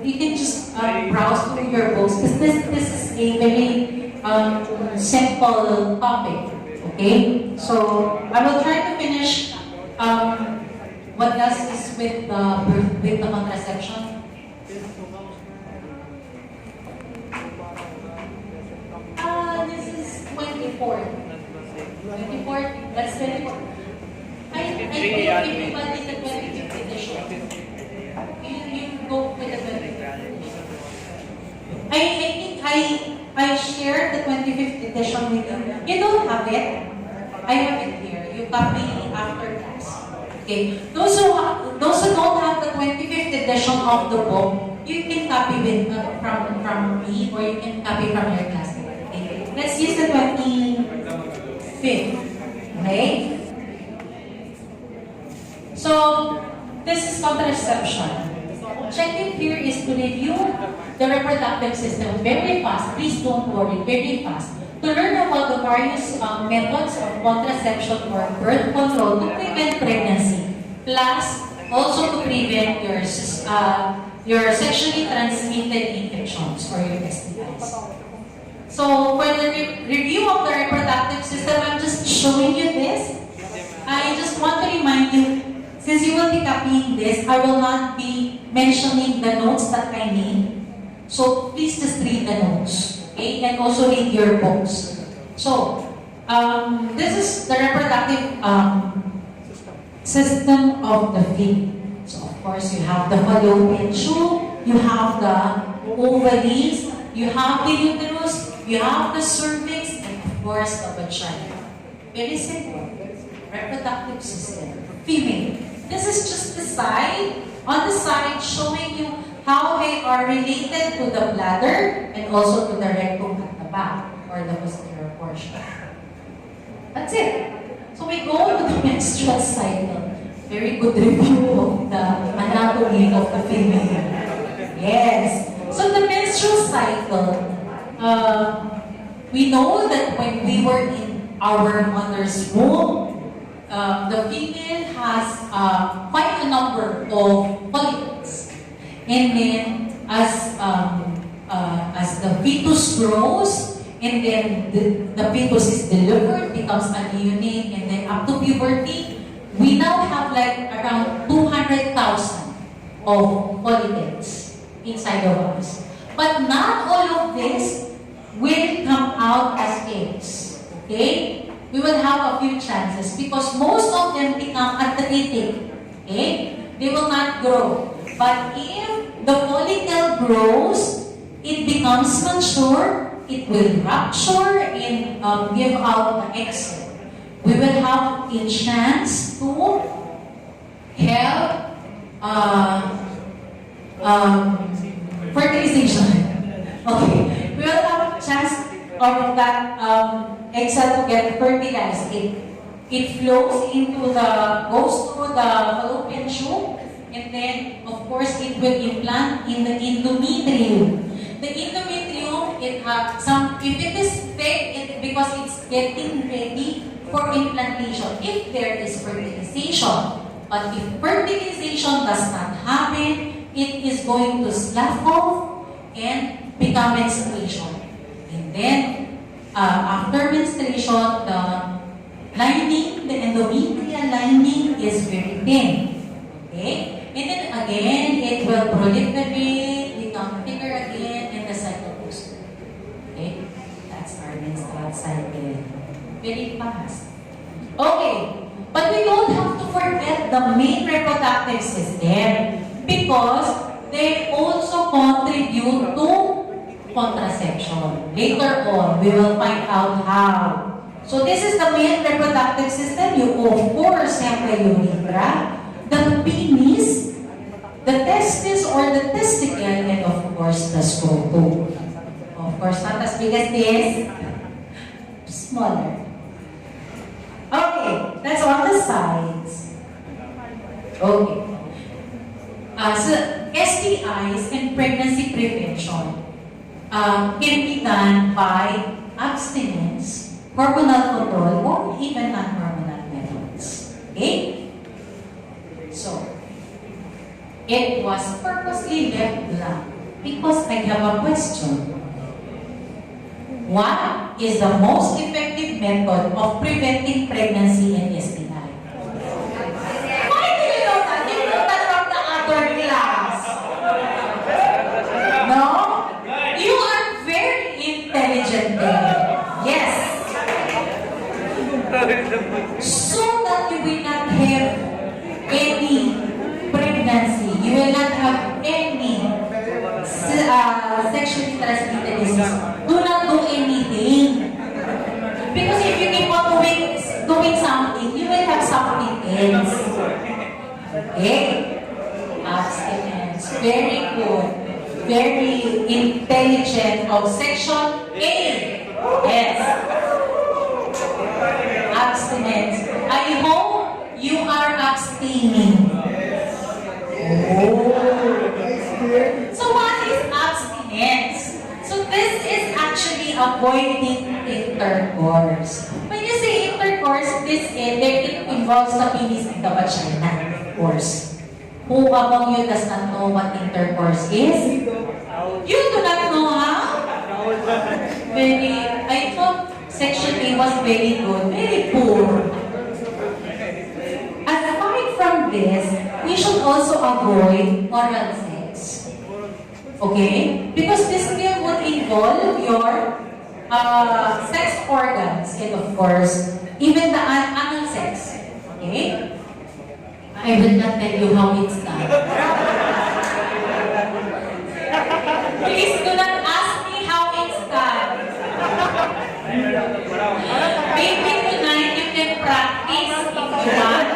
you can just browse through your books because this is a very simple topic. Okay, so I will try to finish what else is with the contraception. This is 24. 24. That's 24. I think everybody the 25th edition. You go with the 25th edition. I think I shared the 25th edition with you. You don't have it. I have it here. You copy after class. Okay. Those who don't have the 25th edition of the book, you can copy with from me or you can copy from your classmate. Okay. Let's use the 25th. Okay. So this is contraception. Objective here is to review the reproductive system very fast. Please don't worry, very fast. To learn about the various methods of contraception or birth control to prevent pregnancy, plus also to prevent your sexually transmitted infections or your STIs. So for the review of the reproductive system, I'm just showing you this. I just want to remind you, since you will be copying this, I will not be mentioning the notes that I made. So please just read the notes, okay? And also read your books. So this is the reproductive system of the female. So of course you have the fallopian tube, you have the ovaries, you have the uterus, you have the cervix, and of course the vagina. Very simple. Reproductive system. Female. This is just the side, on the side, showing you how they are related to the bladder and also to the rectum at the back, or the posterior portion. That's it. So we go to the menstrual cycle. Very good review of the anatomy of the female. Yes. So the menstrual cycle, we know that when we were in our mother's womb, the female has quite a number of follicles, and then as the fetus grows, and then the fetus is delivered, becomes a neonate, and then up to puberty, we now have like around 200,000 of follicles inside of us. But not all of this will come out as eggs. Okay? We will have a few chances because most of them become atretic. Okay? They will not grow. But if the follicle grows, it becomes mature, it will rupture and give out the egg cell. We will have a chance to have fertilization. Okay. We will have a chance of that egg cell to get fertilized. It flows goes through the fallopian tube, and then of course it will implant in the endometrium. The endometrium, if it is thick, because it's getting ready for implantation, if there is fertilization. But if fertilization does not happen, it is going to slough off and become menstruation. And then, after menstruation, the endometrial lining is very thin. Okay? And then again, it will proliferate, become thicker again, and the cycle goes. Okay? That's our menstrual cycle. Very fast. Okay. But we don't have to forget the main reproductive system because they also contribute to contraception. Later on, we will find out how. So this is the main reproductive system. You of course have the urethra, the penis, the testis or the testicle, and of course the scrotum. Of course, not as big as this, smaller. Okay, that's on the sides. Okay. So STIs and pregnancy prevention can be done by abstinence, hormonal control, or even non-hormonal methods. Okay? So, it was purposely left blank Because I have a question. What is the most effective method of preventing pregnancy and STI? Why do you know that? You know that from the other class. No? You are very intelligent there. Yes. So that you will not have any pregnancy. You will not have any sexually transmitted disease. Do not do anything. Because if you keep on doing something, you will have something else. Okay? Abstinence. Very good. Very intelligent of section A. Yes. Abstinence. I hope you are abstaining. Oh. So what is abstinence? So this is actually avoiding intercourse. When you say intercourse, it involves the penis and the vagina, of course. Who among you does not know what intercourse is? You do not know, huh? I thought section A was very good, very poor. Aside from this, we should also avoid oral sex. Okay? Because this still would involve your sex organs and of course, even the anal sex. Okay? I will not tell you how it's done. Please do not ask me how it's done. Maybe tonight you can practice if you want.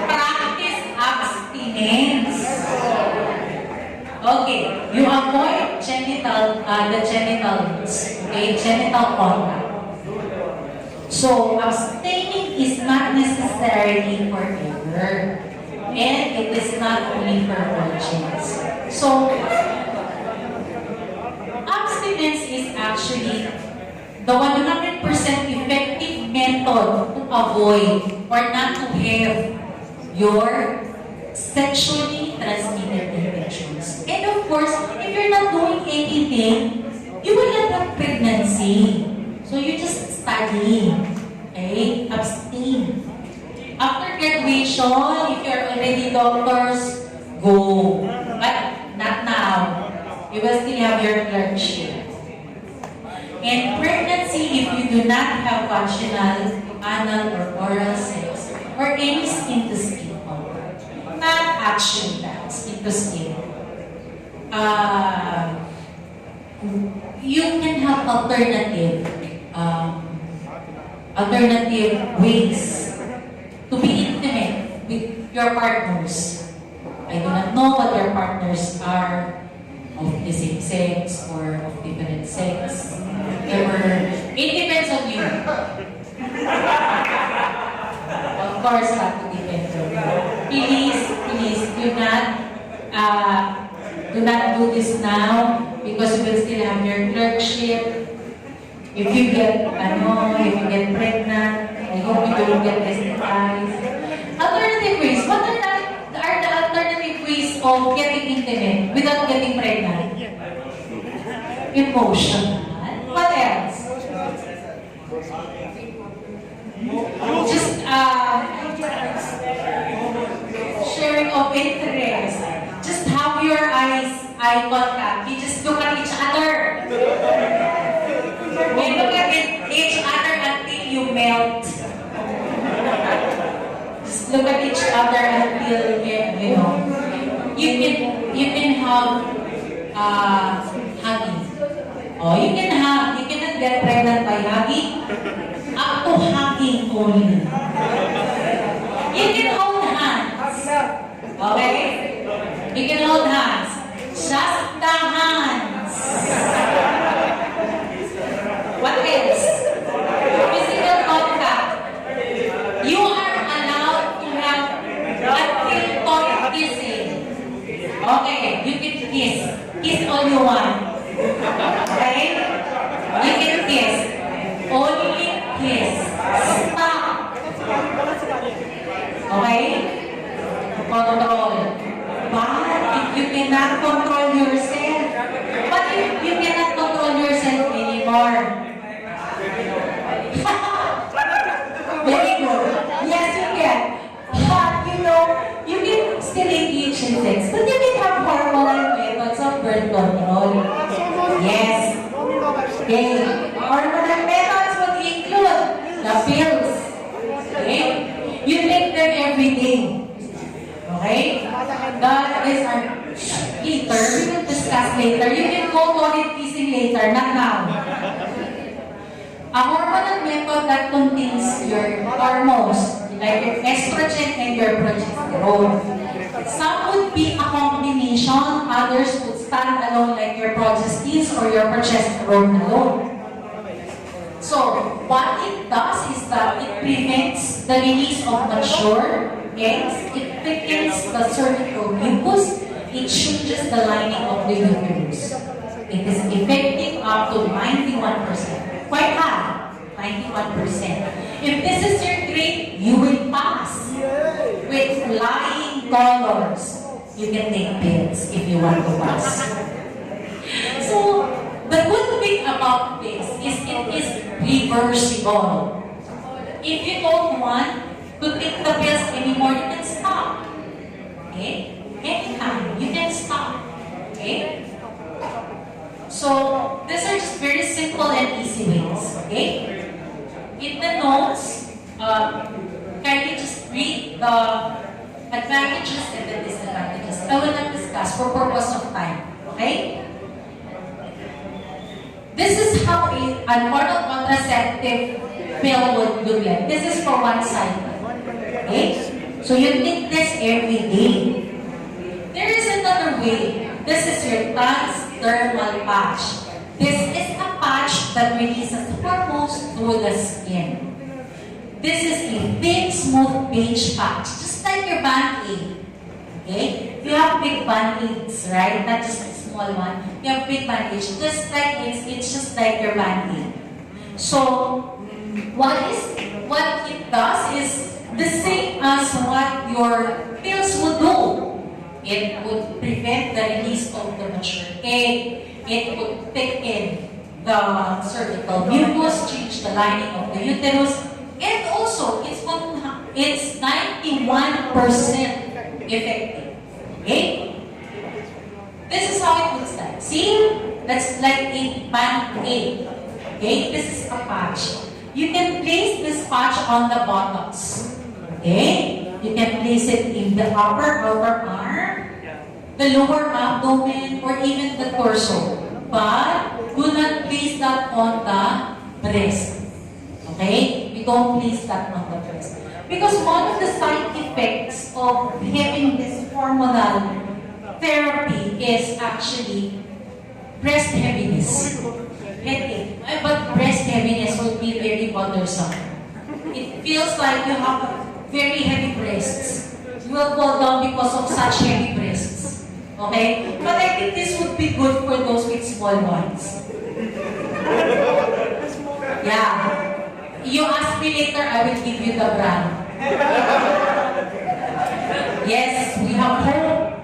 Practice abstinence. Okay, you avoid the genitals, okay, genital contact. So, abstaining is not necessarily forever. And it is not only for virgins. So, abstinence is actually the 100% effective method to avoid or not to have your sexually transmitted infections. And of course, if you're not doing anything, you will not have pregnancy. So you just study. Okay? Abstain. After graduation, if you're already doctors, go. But not now. You will still have your clerkship. And pregnancy, if you do not have vaginal, anal, or oral sex, or any skin-to-skin contact, not actually that, skin-to-skin, you can have alternative ways to be intimate with your partners. I do not know what your partners are of the same sex or of different sex. It depends on you. Of course, have to depend on you. Please, do not do this now because you will still have your clerkship. If you get pregnant, I hope you don't get STIs. Alternative ways. What are the alternative ways of getting intimate without getting pregnant? Emotional. What else? Just sharing of interest. Just have your eye contact. You just look at each other. You look at each other until you melt. Just look at each other until you can have hugging. Oh, you can hug. You cannot get pregnant by hugging. Up to hugging only. You can hold hands. Okay? You can hold hands. Just the hands. What else? Physical contact. You are allowed to have until toy kissing. Okay, you can kiss. Kiss all you want. Okay? You can kiss. Only kiss. Stop. Okay? Control. But if you cannot control engage in sex, but you can have hormonal methods of birth control. Yes. Okay. Hormonal methods would include the pills. Okay. You take them every day. Okay. That is our later. We will discuss later. You can go toilet kissing later, not now. A hormonal method that contains your hormones, like your estrogen and your progesterone. Some would be a combination, others would stand alone like your progestins or your progesterone alone. So, what it does is that it prevents the release of mature eggs, it thickens the cervical mucus, it changes the lining of the uterus. It is effective up to 91%. Quite high, 91%. If this is your grade, you will pass. With flying colors, you can take pills if you want to pass. So, the good thing about this is it is reversible. If you don't want to take the pills anymore, you can stop. Okay? Anytime, you can stop. Okay? So, these are just very simple and easy ways. Okay? In the notes, kindly just read the advantages and the disadvantages. I will not discuss for purpose of time. Okay? This is how an oral contraceptive pill would look like. This is for one side. Okay? So you take this every day. There is another way. This is your transdermal patch. This is a patch that releases hormones through the skin. This is a thin, smooth beige patch, just like your Band-Aid. Okay? You have big Band-Aids, right? Not just a small one. You have big Band-Aids, just like it's just like your Band-Aid. So, what it does is the same as what your pills would do. It would prevent the release of the mature egg. It would thicken the cervical mucus, change the lining of the uterus, and also it's 91% effective. Okay? This is how it looks like. See? That's like a Band-Aid. Okay? This is a patch. You can place this patch on the buttocks. Okay? You can place it in the upper arm, the lower abdomen, or even the torso. But do not place that on the breast. Okay? You don't place that on the breast. Because one of the side effects of having this hormonal therapy is actually breast heaviness. Headache. But breast heaviness will be very bothersome. It feels like you have very heavy breasts. You will fall down because of such heavy breasts. Okay? But I think this would be good for those with small ones. Yeah. You ask me later, I will give you the brand. Yes, we have hope.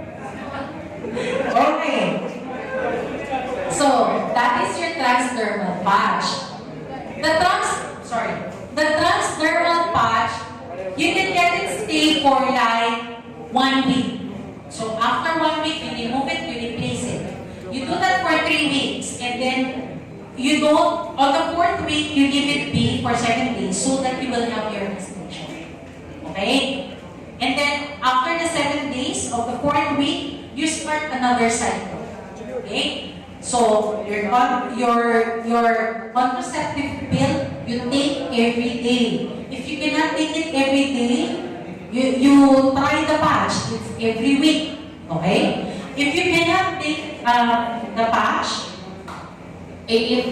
Okay. So, that is your transdermal patch. The transdermal patch, you can let it stay for like 1 week. So after 1 week, you remove it, you replace it. You do that for 3 weeks, and then you don't, on the 4th week, you give it be for 7 days so that you will have your menstruation. Okay? And then after the 7 days of the 4th week, you start another cycle. Okay? So your contraceptive pill, you take every day. If you cannot take it every day, you try the patch. It's every week. Okay? If you cannot take the patch, if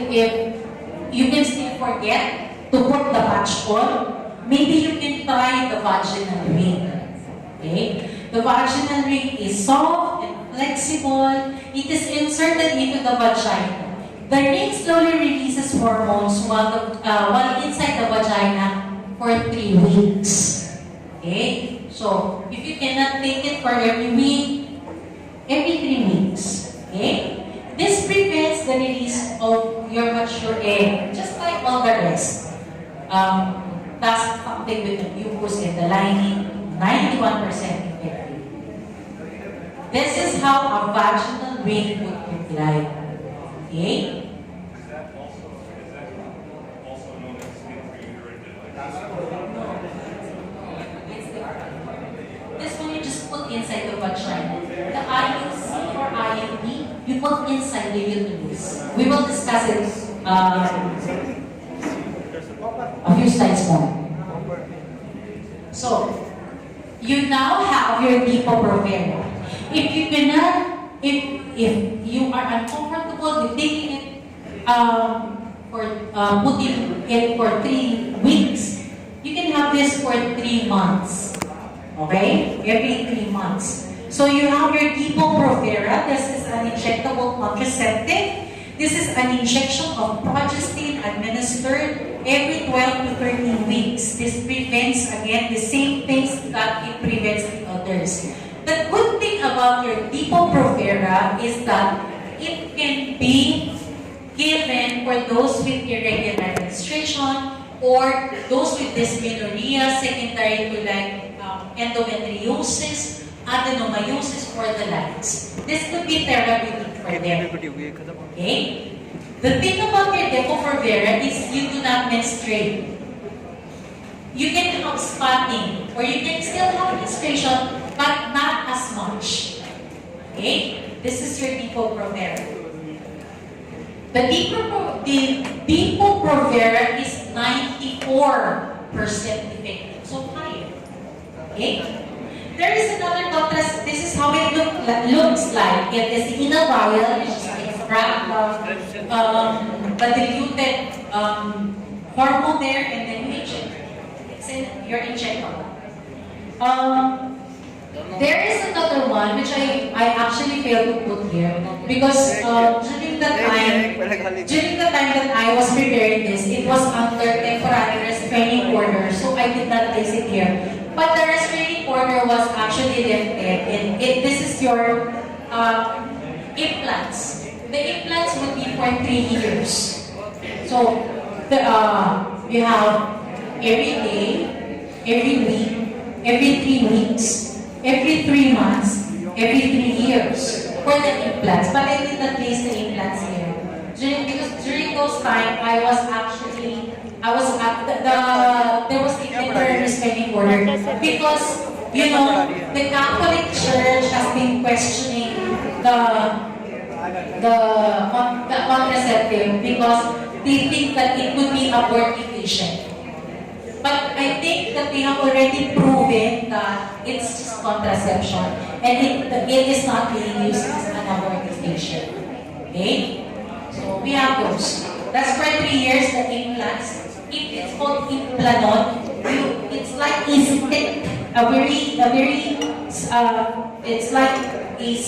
you can still forget to put the patch on, maybe you can try the vaginal ring. Okay? The vaginal ring is soft and flexible. It is inserted into the vagina. The ring slowly releases hormones while inside the vagina for 3 weeks. Okay? So, if you cannot take it for every week, every 3 weeks. Okay? This prevents the release of your mature egg, just like all the rest. That's something with the mucus and the lining, 91% effective. This is how a vaginal ring would look like. Okay? Also known as intrauterine device? This one you just put inside the vagina. The IUC or IUD, you put inside the uterus. We will discuss it a few slides more. So, you now have your Depo-Provera. If you cannot, if you are uncomfortable with taking it for putting it for 3 weeks, you can have this for 3 months. Okay? Every 3 months. So you have your Depo-Provera. This is an injectable contraceptive. This is an injection of progestin administered every 12 to 13 weeks. This prevents, again, the same things that it prevents the others. The good thing about your Depo-Provera is that it can be given for those with irregular menstruation or those with dysmenorrhea secondary to like endometriosis, adenomyosis, or the likes. This could be therapeutic for them. Okay? The thing about your Depo-Provera is you do not menstruate. You can have spotting, or you can still have menstruation, but not as much. Okay? This is your Depo-Provera. The Depo-Provera is 94% effective, so higher. Okay? There is another contrast. This is how it looks like. It is in a vial, which is extract the diluted hormone there, and then you inject. It's in your injectable. There is another one which I actually failed to put here because during the time that I was preparing this, it was under temporary restraining order, so I did not place it here. But the restraining order was actually lifted, and this is your implants. The implants would be for 3 years. So you have every day, every week, every 3 weeks, every 3 months, every 3 years for the implants. But I did not place the implants here. Because during those time, there was a temporary restraining order because, you know, the Catholic Church has been questioning the contraceptive because they think that it could be abortifacient. But I think that they have already proven that it's just contraception and it is not being used as an abortifacient. Okay? So we have those. That's for 3 years, the implants. It's called implanon. It's like a stick, it's like a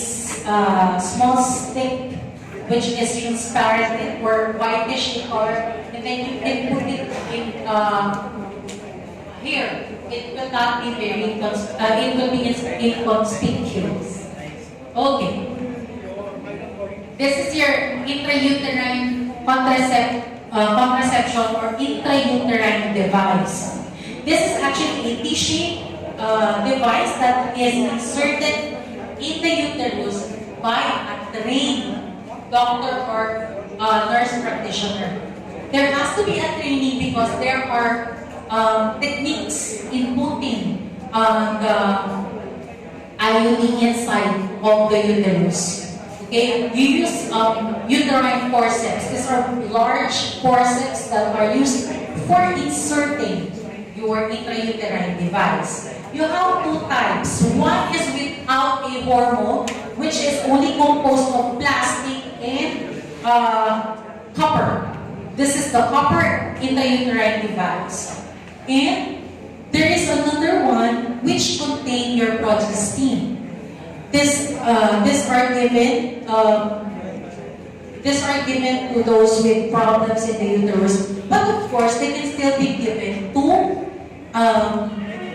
small stick which is transparent or whitish in color, and then you can put it in here. It will not be very, it will be inconspicuous. Okay. This is your intrauterine contraception or intrauterine device. This is actually a T-shaped device that is inserted in the uterus by a trained doctor or nurse practitioner. There has to be a training because there are techniques in putting the IUD inside of the uterus. Okay, you use uterine forceps. These are large forceps that are used for inserting your intrauterine device. You have 2 types. One is without a hormone, which is only composed of plastic and copper. This is the copper intrauterine device. And there is another one which contains your progestin. These are given to those with problems in the uterus, but of course they can still be given to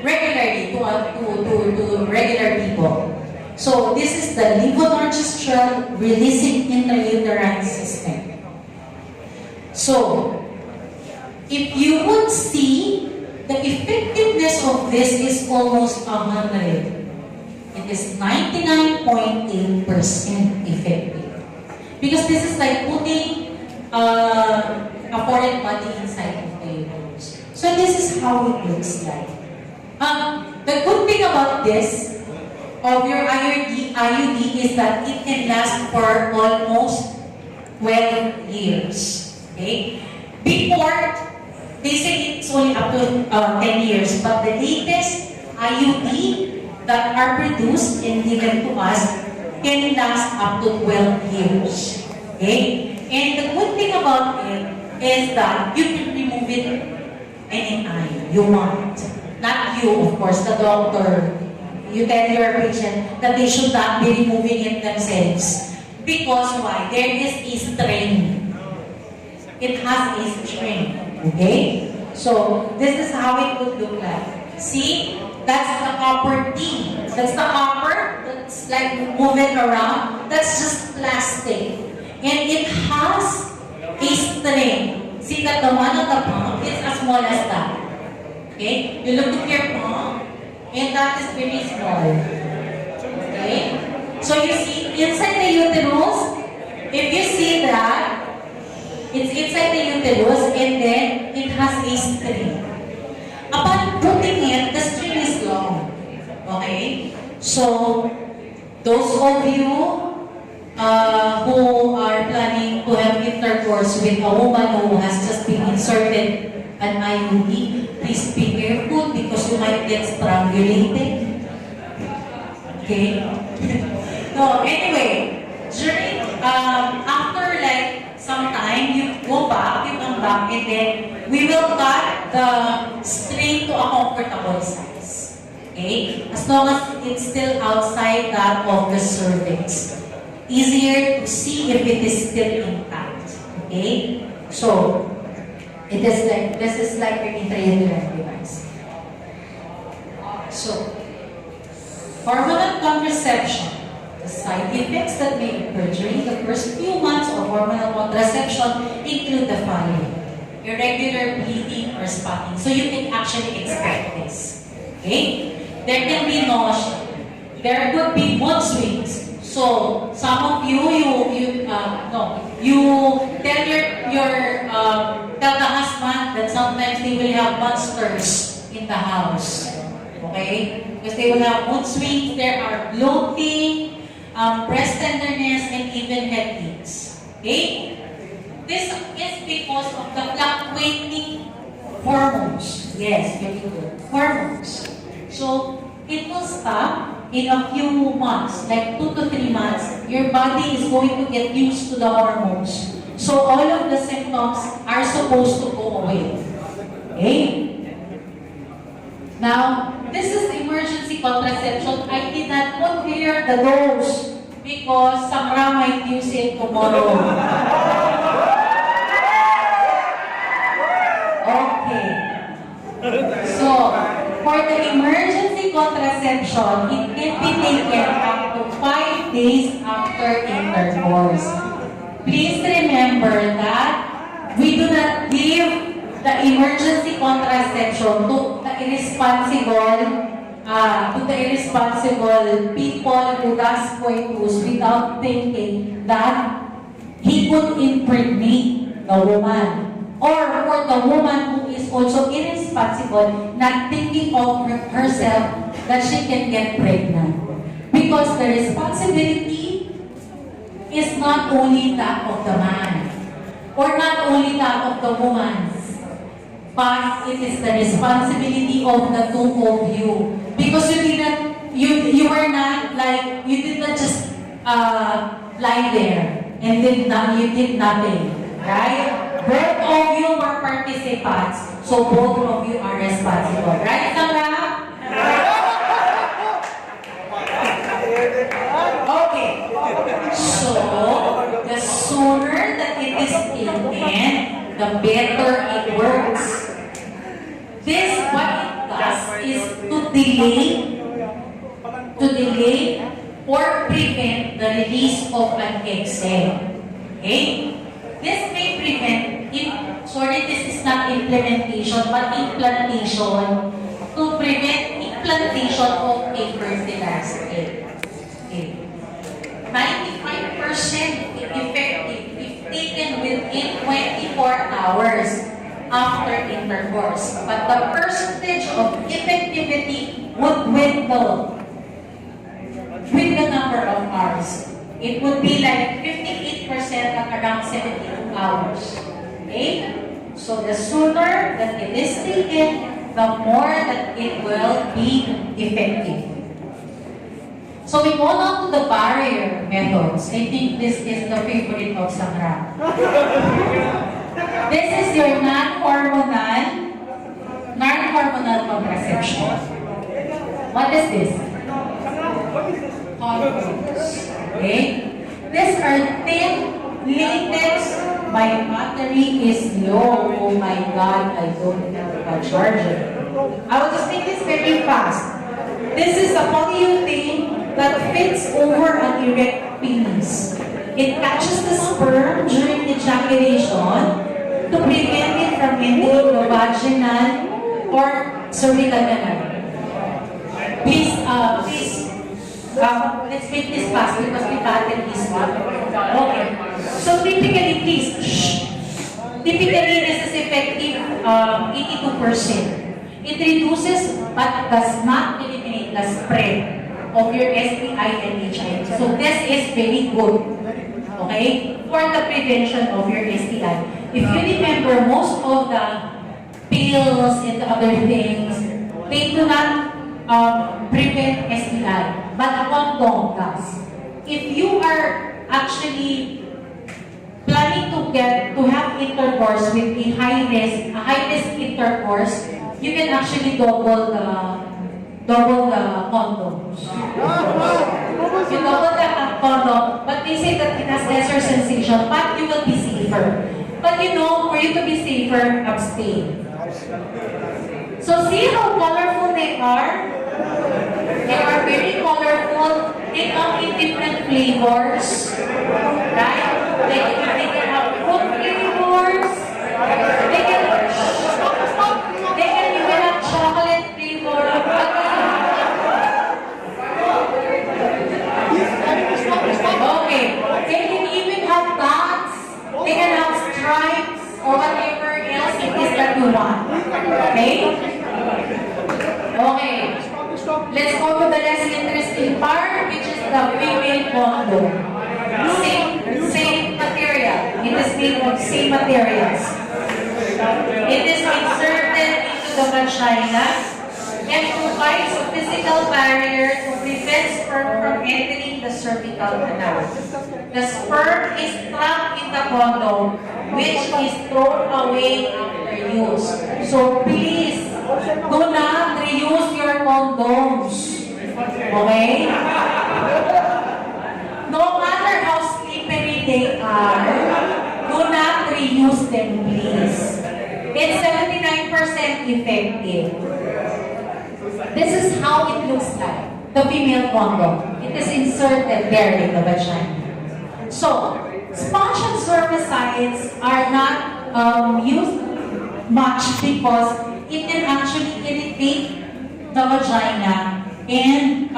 regularly to regular people. So this is the levonorgestrel releasing intrauterine system. So if you would see, the effectiveness of this is almost 100. It is 99.8% effective. Because this is like putting a foreign body inside of the uterus. So this is how it looks like. The good thing about this, of your IUD is that it can last for almost 12 years. Okay? Before, they say it's only up to 10 years, but the latest IUD that are produced and given to us can last up to 12 years. Okay? And the good thing about it is that you can remove it anytime you want. Not you, of course, the doctor. You tell your patient that they should not be removing it themselves. Because why? There is a strain. It has a strain. Okay? So, this is how it would look like. See? That's the copper T. That's the copper that's like moving around. That's just plastic. And it has a string. See that the one on the palm is as small as that. Okay? You look at your palm, and that is very small. Okay? So you see, inside the uterus, if you see that, it's inside the uterus, and then it has a string. Upon putting it, the string is long. Okay? So, those of you who are planning to have intercourse with a woman who has just been inserted an IUD, please be careful because you might get strangulated. Okay? No, anyway, during, after like some time, you go back, you come back, and then we will cut the string to a comfortable size. Okay? As long as it's still outside that of the cervix. Easier to see if it is still intact. Okay? So, it is like, this is like an intrauterine device. So, hormonal contraception. The side effects that may occur during the first few months of hormonal contraception include the following: irregular bleeding or spotting. So you can actually expect this. Okay? There can be nausea. There could be mood swings. So some of you tell the husband that sometimes they will have monsters in the house. Okay? Because they will have mood swings, there are bloating, breast tenderness, and even headaches. Okay? This is because of the fluctuating hormones. Yes, very good. Hormones. So, it will stop in a few months, like 2 to 3 months. Your body is going to get used to the hormones. So, all of the symptoms are supposed to go away. Okay? Now, this is emergency contraception. I did not put here the dose because Samra might use it tomorrow. Okay. So, for the emergency contraception, it can be taken up to 5 days after intercourse. Please remember that we do not give the emergency contraception to the irresponsible people who does coitus without thinking that he could impregnate the woman. Or for the woman who is also irresponsible, not thinking of herself that she can get pregnant. Because the responsibility is not only that of the man, or not only that of the woman, but it is the responsibility of the two of you. Because you did not just lie there and you did nothing, right? Both of you were participants, so both of you are responsible. Right, Samra? Okay. So, the sooner that it is taken, the better it works. This, what it does, is to delay or prevent the release of an egg cell. Okay? This may prevent, this is not implementation, but implantation. To prevent implantation of a fertilized egg. Okay. 95% effective if taken within 24 hours after intercourse. But the percentage of effectivity would dwindle with the number of hours. It would be like 58% at around 72 hours. Okay? So the sooner that it is taken, the more that it will be effective. So we go on to the barrier methods. I think this is the favorite of Sahara. This is your non-hormonal contraception. What is this? Condoms. Okay? These are thin latex. My battery is low. Oh my God, I don't have a charger. I will just make this very fast. This is a polyurethane that fits over an erect penis. It catches the sperm during ejaculation to prevent it from entering the vaginal or cervical canal. Please, let's make this fast because we battery is low. Okay. So typically, please, typically this is effective 82%. It reduces but does not eliminate the spread of your STI and HIV. So this is very good, okay, for the prevention of your STI. If you remember, most of the pills and other things, they do not prevent STI, but a condom does. If you are actually planning to have intercourse with a high risk intercourse, you can actually double the condoms. You double the condom, but they say that it has lesser sensation, but you will be safer. But you know, for you to be safer, abstain. So see how colorful they are? They are very colorful. They come in different flavors. Right? They can have fruit flavors. They can even have chocolate flavor. Okay. They can even have dots. They can have stripes or whatever else it is that you want. Okay? Okay. Let's go to the less interesting part, which is the female condom. Same material. It is made of same materials. It is inserted into the vagina and provides a physical barrier to prevent sperm from entering the cervical canal. The sperm is trapped in the condom, which is thrown away after use. So please, do not reuse your condoms. Okay? No matter how slippery they are, do not reuse them, please. It's 79% effective. This is how it looks like, the female condom. It is inserted there in the vagina. So, sponge and spermicides are not used much because it can actually irritate the vagina and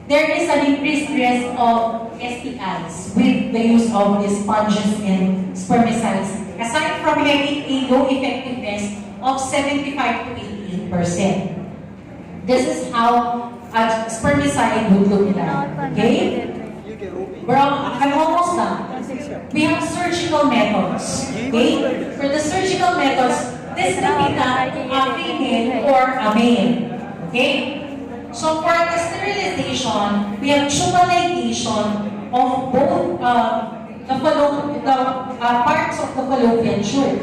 there is an increased risk of STIs with the use of these sponges and spermicides, aside from having a low effectiveness of 75 to 88%. This is how a spermicide would look like. Okay? I'm almost done. We have surgical methods. Okay? For the surgical methods, this can be done a female or a male. Okay? So for the sterilization, we have tubal ligation of both parts of the fallopian tube.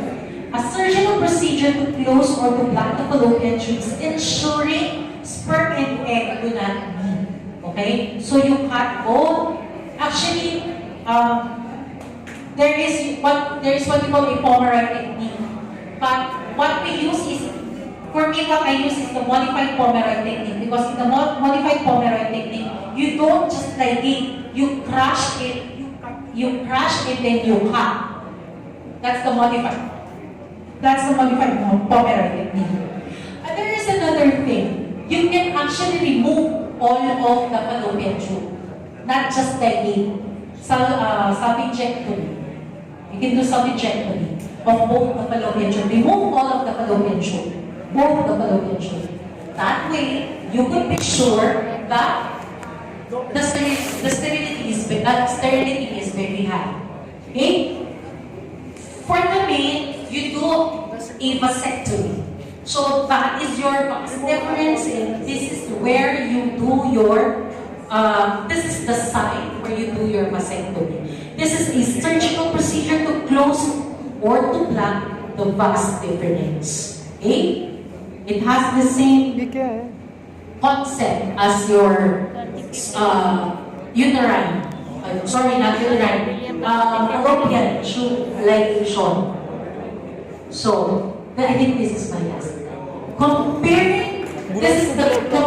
A surgical procedure to close or to block the fallopian tubes, ensuring sperm and egg do not meet. Okay? So you cut both. Actually, there is what you call a Pomeroy technique. But what we use is, for me, what I use is the modified Pomeroy technique. Because in the modified Pomeroy technique, you don't just ligate, you crush it, then you cut. That's the modified Pomeroy technique. And there is a another thing. You can actually remove all of the fallopian tube, not just technique. Subjectomy. You can do subjectomy of both the fallopian tube. Remove all of the fallopian tube. Both the fallopian tube. That way, you could make sure that the sterility is very high. Okay? For the male, you do a vasectomy. So that is your difference, and this is where you do your, this is the site where you do your vasectomy. This is a surgical procedure to close or to plug the vas deferens. Okay? It has the same concept as your uterine, sorry, not uterine, fallopian tube ligation. So, I think this is my last. Compared